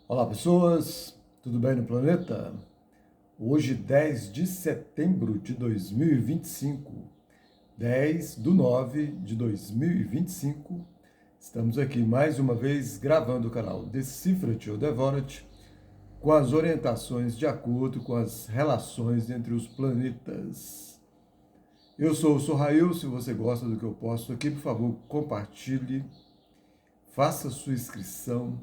Olá, pessoas, tudo bem no planeta? Hoje, 10 de setembro de 2025, 10/9/2025, estamos aqui mais uma vez gravando o canal Decifra-te ou Devora-te com as orientações de acordo com as relações entre os planetas. Eu sou o Sorrail. Se você gosta do que eu posto aqui, por favor, compartilhe, faça sua inscrição,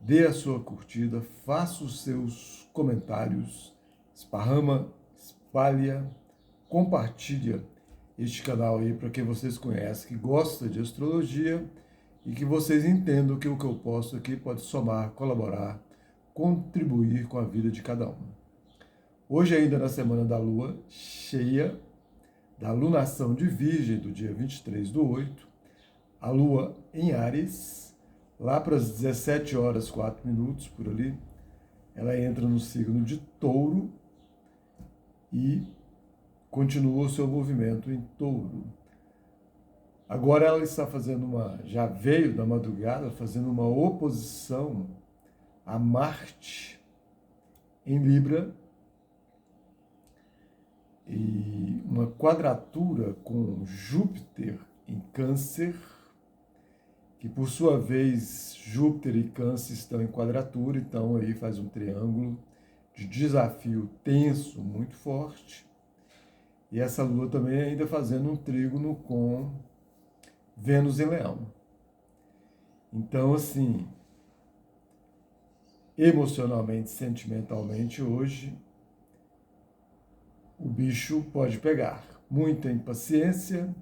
dê a sua curtida, faça os seus comentários, esparrama, espalha, compartilha este canal aí para quem vocês conhecem, que gosta de astrologia e que vocês entendam que o que eu posto aqui pode somar, colaborar, contribuir com a vida de cada um. Hoje, ainda na semana da lua cheia, da lunação de Virgem, do dia 23/8, a lua em Áries, lá para as 17 horas 4 minutos, por ali, ela entra no signo de Touro e continua o seu movimento em Touro. Agora ela está fazendo já veio da madrugada, fazendo uma oposição a Marte em Libra e uma quadratura com Júpiter em Câncer, que por sua vez Júpiter e Câncer estão em quadratura, então aí faz um triângulo de desafio tenso, muito forte. E essa lua também ainda fazendo um trígono com Vênus em Leão. Então, assim, emocionalmente, sentimentalmente, hoje, o bicho pode pegar. Muita impaciência,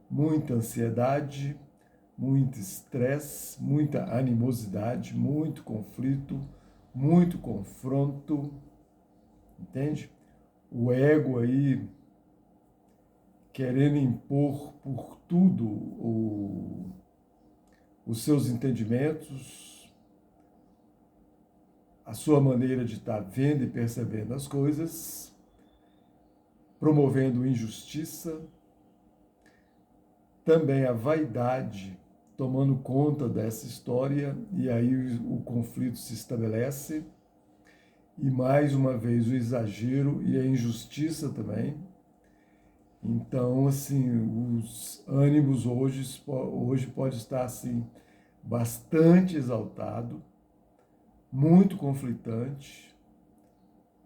muita ansiedade, muito estresse, muita animosidade, muito conflito, muito confronto, entende? O ego aí querendo impor por tudo os seus entendimentos, a sua maneira de estar vendo e percebendo as coisas, promovendo injustiça, também a vaidade tomando conta dessa história, e aí o conflito se estabelece, e mais uma vez o exagero e a injustiça também. Então, assim, os ânimos hoje pode estar assim bastante exaltado, muito conflitante,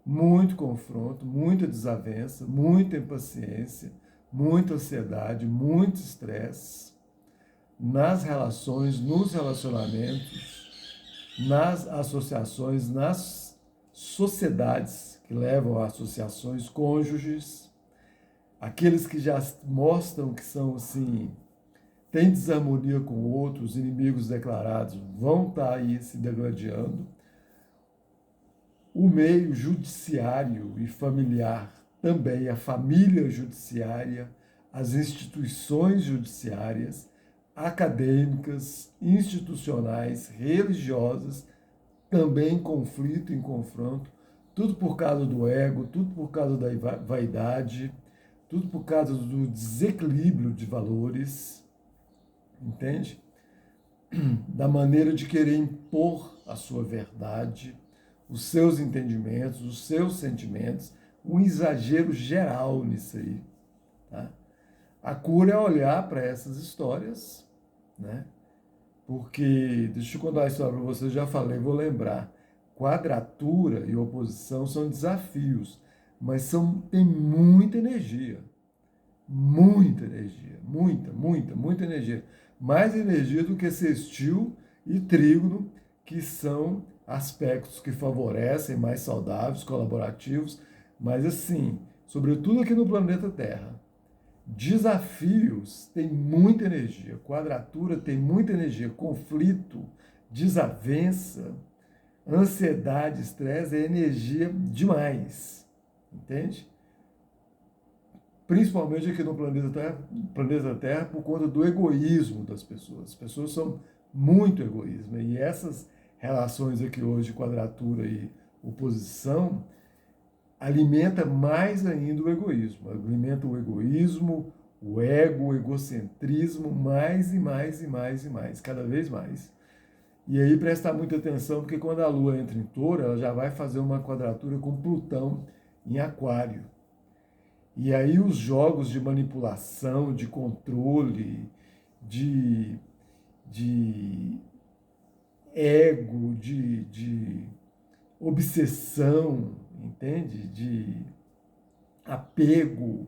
muito confronto, muita desavença, muita impaciência, muita ansiedade, muito estresse nas relações, nos relacionamentos, nas associações, nas sociedades que levam a associações, cônjuges, aqueles que já mostram que são assim, têm desarmonia com outros, inimigos declarados, vão estar aí se degladiando. O meio judiciário e familiar também, a família judiciária, as instituições judiciárias, acadêmicas, institucionais, religiosas, também em conflito, em confronto, tudo por causa do ego, tudo por causa da vaidade, tudo por causa do desequilíbrio de valores, entende? Da maneira de querer impor a sua verdade, os seus entendimentos, os seus sentimentos, um exagero geral nisso aí. Tá? A cura é olhar para essas histórias, né? Porque, deixa eu contar a história para você, eu já falei, vou lembrar. Quadratura e oposição são desafios, mas tem muita energia. Muita energia, muita energia. Mais energia do que sextil e trígono, que são aspectos que favorecem, mais saudáveis, colaborativos, mas assim, sobretudo aqui no planeta Terra. Desafios têm muita energia, quadratura tem muita energia, conflito, desavença, ansiedade, estresse é energia demais, entende? Principalmente aqui no planeta Terra, por conta do egoísmo das pessoas. As pessoas são muito egoístas. E essas relações aqui hoje, quadratura e oposição, alimenta mais ainda o egoísmo. Alimenta o egoísmo, o ego, o egocentrismo, mais e mais e mais e mais, cada vez mais. E aí prestar muita atenção, porque quando a Lua entra em Touro, ela já vai fazer uma quadratura com Plutão em Aquário. E aí os jogos de manipulação, de controle, de, de ego, de obsessão, entende? De apego,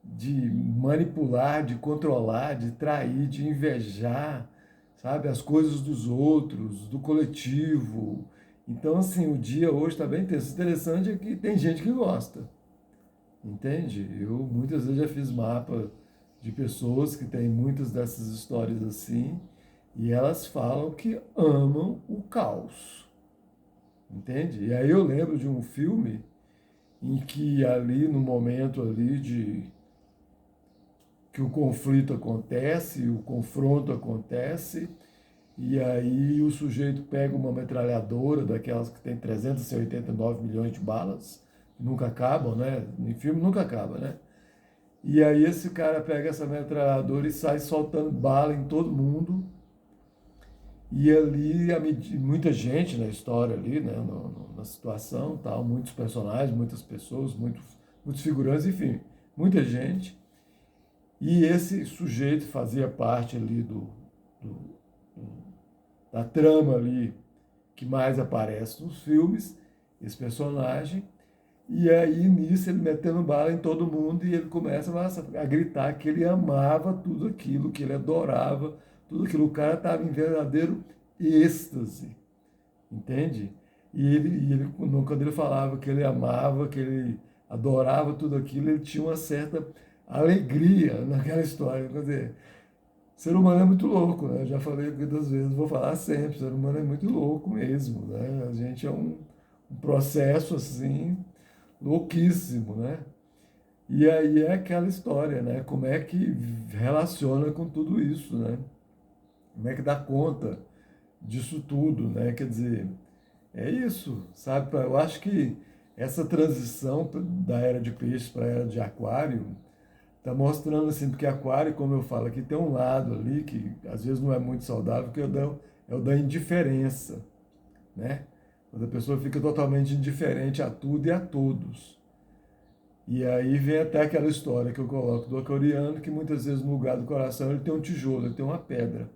de manipular, de controlar, de trair, de invejar, sabe? As coisas dos outros, do coletivo. Então, assim, o dia hoje está bem tenso. O interessante é que tem gente que gosta, entende? Eu muitas vezes já fiz mapa de pessoas que têm muitas dessas histórias assim, e elas falam que amam o caos, entende? E aí eu lembro de um filme em que ali no momento ali de que o conflito acontece, o confronto acontece, e aí o sujeito pega uma metralhadora, daquelas que tem 389 milhões de balas, que nunca acabam, né? Em filme nunca acaba, né? E aí esse cara pega essa metralhadora e sai soltando bala em todo mundo, e ali muita gente na história ali, né? Na situação, tal, muitos personagens, muitas pessoas, muitos figurantes, enfim, muita gente. E esse sujeito fazia parte ali do- da trama ali que mais aparece nos filmes, esse personagem. E aí, nisso, ele metendo bala em todo mundo e ele começa a gritar que ele amava tudo aquilo, que ele adorava tudo aquilo. O cara estava em verdadeiro êxtase, entende? Quando ele falava que ele amava, que ele adorava tudo aquilo, ele tinha uma certa alegria naquela história. Quer dizer, o ser humano é muito louco, né? Eu já falei muitas vezes, vou falar sempre, o ser humano é muito louco mesmo, né? A gente é um processo assim louquíssimo, né? E aí é aquela história, né? Como é que relaciona com tudo isso, né? Como é que dá conta disso tudo, né? Quer dizer, é isso, sabe? Eu acho que essa transição da era de peixes para a era de aquário está mostrando assim, porque aquário, como eu falo aqui, tem um lado ali que às vezes não é muito saudável, que é o da indiferença, né? Quando a pessoa fica totalmente indiferente a tudo e a todos. E aí vem até aquela história que eu coloco do aquariano, que muitas vezes no lugar do coração ele tem um tijolo, ele tem uma pedra.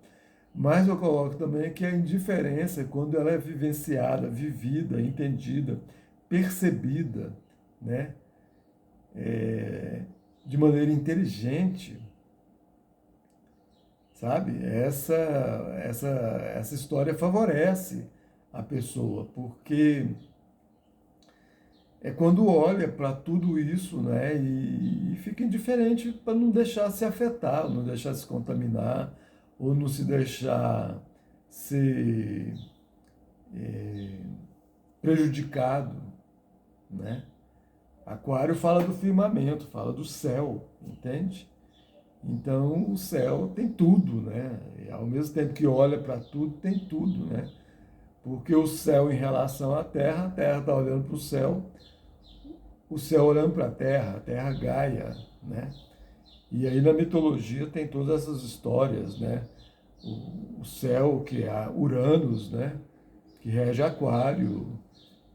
Mas eu coloco também que a indiferença, quando ela é vivenciada, vivida, entendida, percebida, né, de maneira inteligente, sabe? Essa história favorece a pessoa, porque é quando olha para tudo isso, né, e fica indiferente para não deixar se afetar, não deixar se contaminar, ou não se deixar ser prejudicado, né? Aquário fala do firmamento, fala do céu, entende? Então o céu tem tudo, né? E ao mesmo tempo que olha para tudo, tem tudo, né? Porque o céu em relação à Terra, a Terra está olhando para o céu olhando para a Terra Gaia, né? E aí na mitologia tem todas essas histórias, né? O céu que é Uranus, né? Que rege Aquário,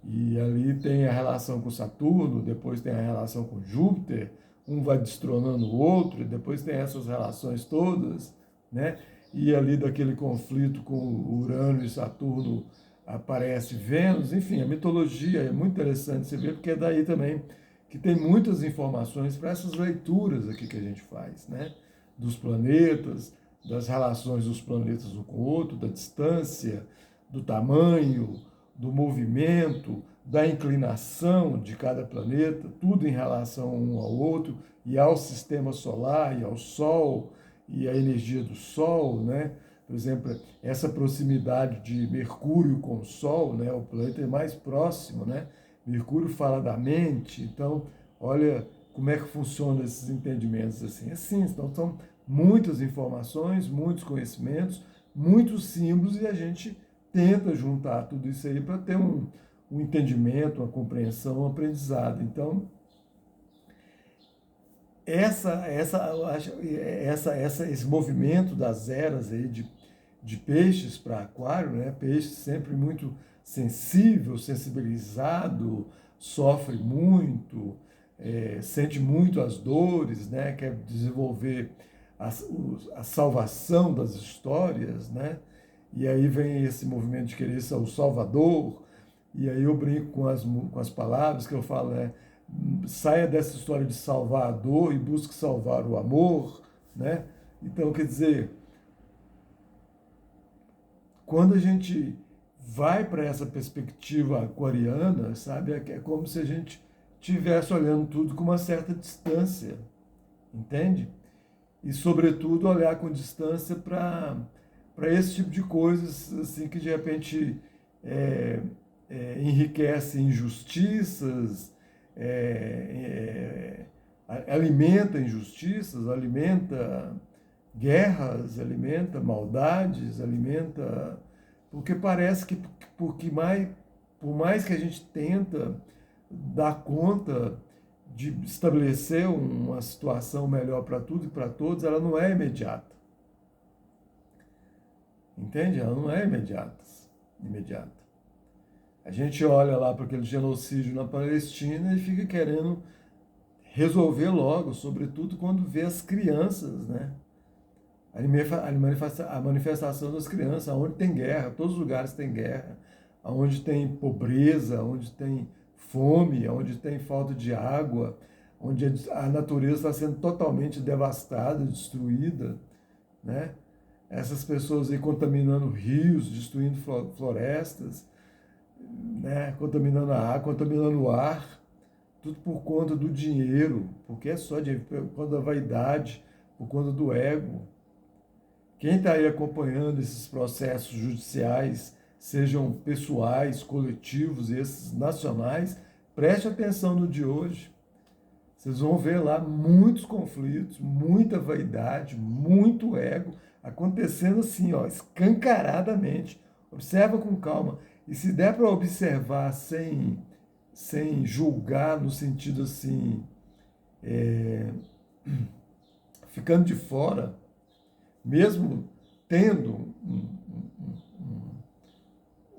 e ali tem a relação com Saturno, depois tem a relação com Júpiter, um vai destronando o outro, e depois tem essas relações todas, né? E ali daquele conflito com Urano e Saturno aparece Vênus, enfim, a mitologia é muito interessante você ver, porque é daí também que tem muitas informações para essas leituras aqui que a gente faz, né? Dos planetas, das relações dos planetas um com o outro, da distância, do tamanho, do movimento, da inclinação de cada planeta, tudo em relação um ao outro e ao sistema solar e ao Sol e a energia do Sol, né? Por exemplo, essa proximidade de Mercúrio com o Sol, né? O planeta é mais próximo, né? Mercúrio fala da mente, então olha como é que funcionam esses entendimentos assim. Assim, então são muitas informações, muitos conhecimentos, muitos símbolos e a gente tenta juntar tudo isso aí para ter um entendimento, uma compreensão, um aprendizado. Então, esse movimento das eras aí de peixes para aquário, né? Peixe sempre muito sensível, sensibilizado, sofre muito, sente muito as dores, né? Quer desenvolver a salvação das histórias, né? E aí vem esse movimento de querer ser o salvador, e aí eu brinco com as palavras que eu falo, né? Saia dessa história de salvar a dor e busque salvar o amor, né? Então, quer dizer, quando a gente vai para essa perspectiva aquariana, sabe, é como se a gente estivesse olhando tudo com uma certa distância, entende? E, sobretudo, olhar com distância para esse tipo de coisas assim que de repente enriquece injustiças, alimenta injustiças, alimenta guerras, alimenta maldades, alimenta. Porque parece que por mais que a gente tenta dar conta de estabelecer uma situação melhor para tudo e para todos, ela não é imediata. Entende? Ela não é imediata. A gente olha lá para aquele genocídio na Palestina e fica querendo resolver logo, sobretudo quando vê as crianças, né? A manifestação das crianças, onde tem guerra, todos os lugares tem guerra, onde tem pobreza, onde tem fome, onde tem falta de água, onde a natureza está sendo totalmente devastada, destruída, né? Essas pessoas aí contaminando rios, destruindo florestas, né? Contaminando a água, contaminando o ar, tudo por conta do dinheiro, porque é só dinheiro, por conta da vaidade, por conta do ego. Quem está aí acompanhando esses processos judiciais, sejam pessoais, coletivos, esses nacionais, preste atenção no de hoje. Vocês vão ver lá muitos conflitos, muita vaidade, muito ego, acontecendo assim, ó, escancaradamente. Observa com calma. E se der para observar sem julgar, no sentido assim, ficando de fora, mesmo tendo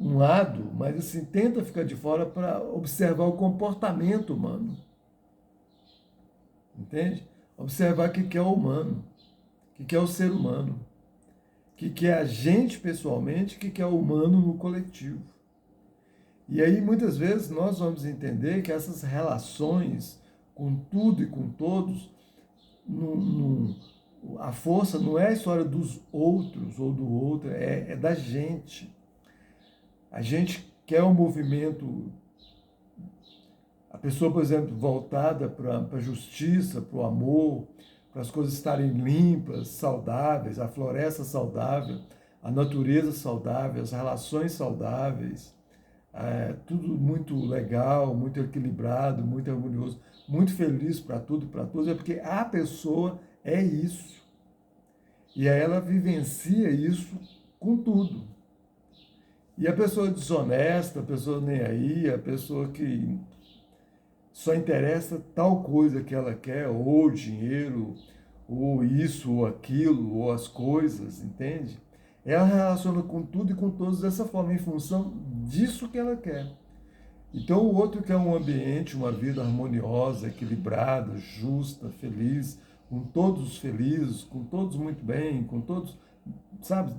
um lado, mas assim, tenta ficar de fora para observar o comportamento humano. Entende? Observar o que é o humano, o que é o ser humano, o que é a gente pessoalmente, o que é o humano no coletivo. E aí, muitas vezes, nós vamos entender que essas relações com tudo e com todos, a força não é a história dos outros ou do outro, é da gente. A gente quer um movimento, a pessoa, por exemplo, voltada para a justiça, para o amor, para as coisas estarem limpas, saudáveis, a floresta saudável, a natureza saudável, as relações saudáveis, tudo muito legal, muito equilibrado, muito harmonioso, muito feliz para tudo e para todos, é porque a pessoa é isso. E aí ela vivencia isso com tudo. E a pessoa desonesta, a pessoa nem aí, a pessoa que só interessa tal coisa que ela quer, ou dinheiro, ou isso, ou aquilo, ou as coisas, entende? Ela relaciona com tudo e com todos dessa forma, em função disso que ela quer. Então o outro quer um ambiente, uma vida harmoniosa, equilibrada, justa, feliz, com todos felizes, com todos muito bem, com todos, sabe,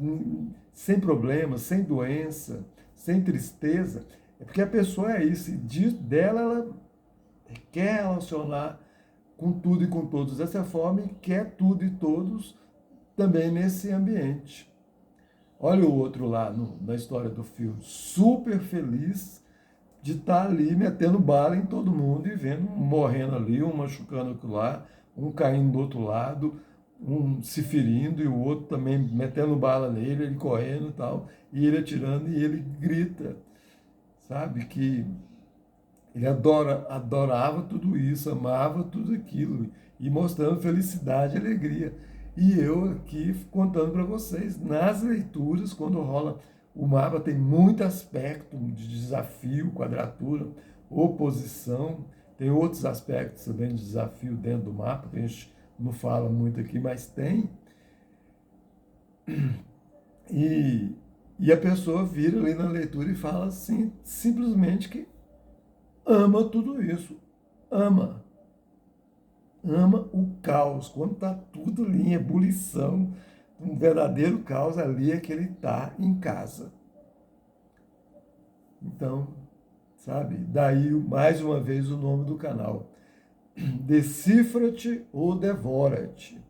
sem problemas, sem doença, sem tristeza. É porque a pessoa é isso, e dela ela quer relacionar com tudo e com todos dessa forma e quer tudo e todos também nesse ambiente. Olha o outro lá na história do filme, super feliz de estar ali metendo bala em todo mundo e vendo um morrendo ali, um machucando aquilo lá, um caindo do outro lado, um se ferindo e o outro também metendo bala nele, ele correndo e tal, e ele atirando e ele grita, sabe, que ele adorava tudo isso, amava tudo aquilo e mostrando felicidade e alegria. E eu aqui contando para vocês, nas leituras, quando rola o mapa, tem muito aspecto de desafio, quadratura, oposição, tem outros aspectos também de desafio dentro do mapa, que a gente não fala muito aqui, mas tem. E, e a pessoa vira ali na leitura e fala assim, simplesmente que ama tudo isso. Ama. Ama o caos. Quando está tudo ali em ebulição, um verdadeiro caos, ali é que ele está em casa. Então, sabe? Daí, mais uma vez, o nome do canal. Decifra-te ou devora-te.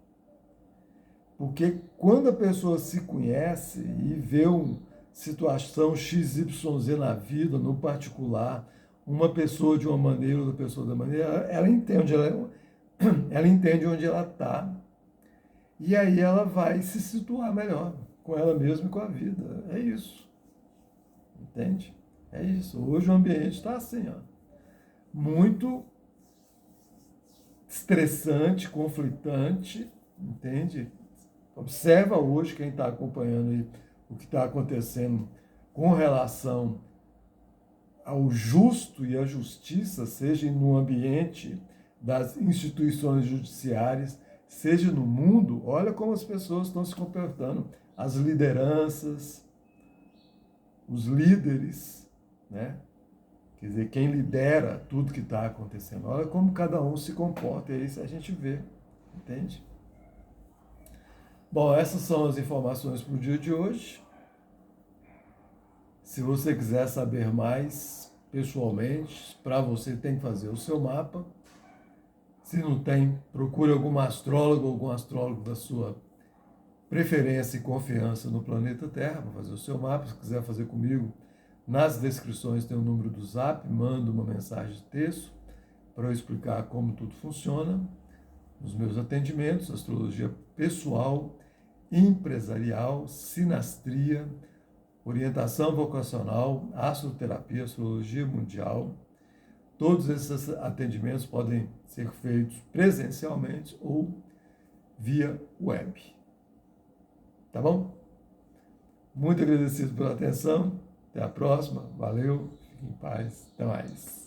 Porque quando a pessoa se conhece e vê uma situação XYZ na vida, no particular, uma pessoa de uma maneira, outra pessoa da maneira, ela entende, ela entende onde ela está. E aí ela vai se situar melhor com ela mesma e com a vida. É isso. Entende? É isso. Hoje o ambiente está assim, ó, muito estressante, conflitante, entende? Observa hoje quem está acompanhando aí o que está acontecendo com relação ao justo e à justiça, seja no ambiente das instituições judiciárias, seja no mundo. Olha como as pessoas estão se comportando, as lideranças, os líderes, né? Quer dizer, quem lidera tudo que está acontecendo. Olha como cada um se comporta, e é isso a gente vê, entende? Bom, essas são as informações para o dia de hoje. Se você quiser saber mais pessoalmente, para você tem que fazer o seu mapa. Se não tem, procure algum astrólogo da sua preferência e confiança no planeta Terra para fazer o seu mapa. Se quiser fazer comigo, nas descrições tem o número do Zap, manda uma mensagem de texto para eu explicar como tudo funciona. Nos meus atendimentos, astrologia pessoal, empresarial, sinastria, orientação vocacional, astroterapia, astrologia mundial. Todos esses atendimentos podem ser feitos presencialmente ou via web. Tá bom? Muito agradecido pela atenção. Até a próxima. Valeu. Fique em paz. Até mais.